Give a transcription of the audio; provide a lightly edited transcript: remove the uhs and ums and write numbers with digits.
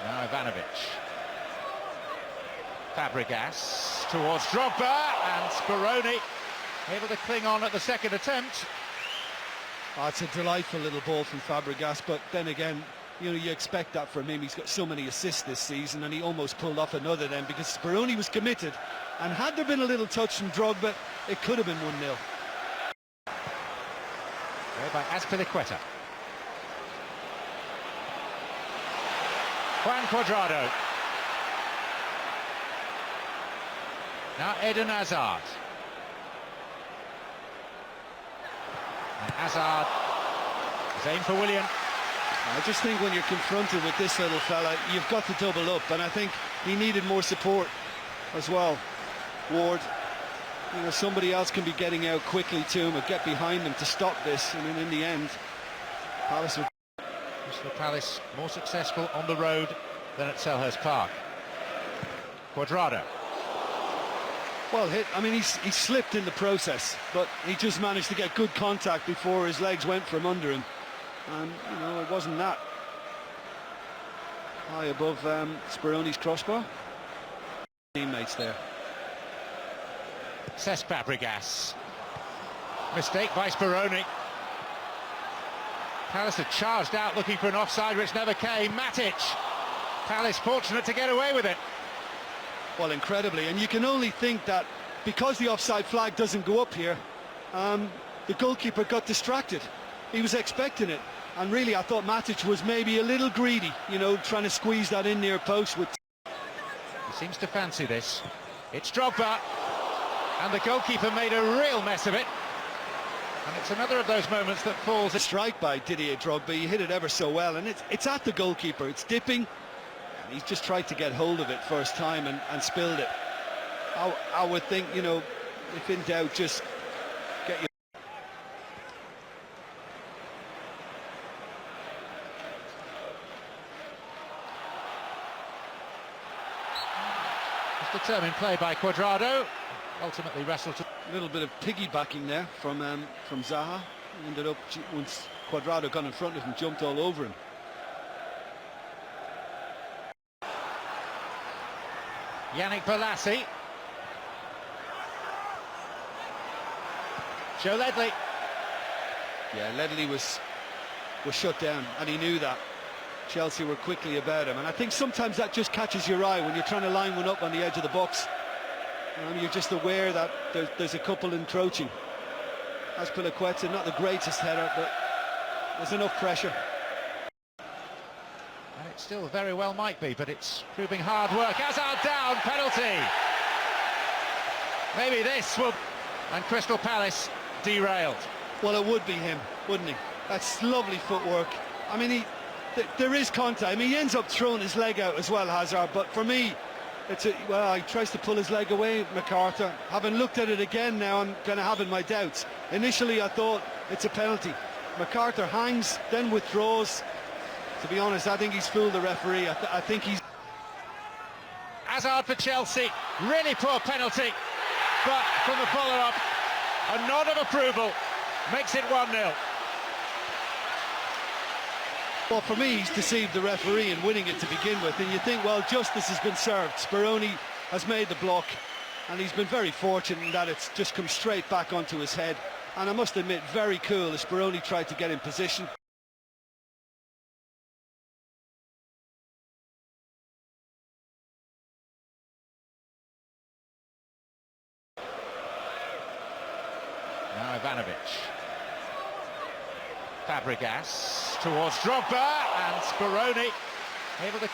Now Ivanovic. Fabregas towards Drogba, and Speroni able to cling on at the second attempt. Oh, it's a delightful little ball from Fabregas, but then again, you know, you expect that from him. He's got so many assists this season, and he almost pulled off another then because Speroni was committed, and had there been a little touch from Drogba, it could have been 1-0. By Azpilicueta. Juan Cuadrado. Now Eden Hazard. And Hazard is aimed for Willian. I just think when you're confronted with this little fella, you've got to double up, and I think he needed more support as well. Ward, you know, somebody else can be getting out quickly to him or get behind him to stop this, and then in the end, Palace would... Crystal Palace more successful on the road than at Selhurst Park. Cuadrado. Well hit. I mean, he slipped in the process, but he just managed to get good contact before his legs went from under him. And, you know, it wasn't that high above Speroni's crossbar. Teammates there. Cesc Fabregas. Mistake by Speroni. Palace had charged out looking for an offside which never came. Matic. Palace fortunate to get away with it. Well, incredibly, and you can only think that because the offside flag doesn't go up here, the goalkeeper got distracted. He was expecting it, and really I thought Matic was maybe a little greedy, you know, trying to squeeze that in near post. With He seems to fancy this. It's Drogba, and the goalkeeper made a real mess of it. And it's another of those moments that falls. A strike by Didier Drogba, he hit it ever so well, and it's at the goalkeeper, it's dipping. He's just tried to get hold of it first time and spilled it. I would think, you know, if in doubt, just get your... It's determined play by Cuadrado. Ultimately wrestled to... A little bit of piggybacking there from Zaha. Ended up, once Cuadrado got in front of him, jumped all over him. Yannick Bolasie. Joe Ledley. Yeah, Ledley was shut down, and he knew that. Chelsea were quickly about him, and I think sometimes that just catches your eye when you're trying to line one up on the edge of the box. You're just aware that there's a couple encroaching. Azpilicueta, not the greatest header, but there's enough pressure. And it still very well might be, but it's proving hard work. Hazard down, penalty. Maybe this will... And Crystal Palace derailed. Well, it would be him, wouldn't he? That's lovely footwork. I mean, there is contact. I mean, he ends up throwing his leg out as well, Hazard, but for me, well, he tries to pull his leg away, MacArthur. Having looked at it again now, I'm kind of having my doubts. Initially, I thought it's a penalty. MacArthur hangs, then withdraws. To be honest, I think he's fooled the referee. I think he's... Hazard for Chelsea, really poor penalty, but from the follow-up, a nod of approval makes it 1-0. Well, for me, he's deceived the referee in winning it to begin with, and you think, well, justice has been served. Speroni has made the block, and he's been very fortunate in that it's just come straight back onto his head. And I must admit, very cool as Speroni tried to get in position. Now Ivanovic. Fabregas towards Drogba, and Speroni able to...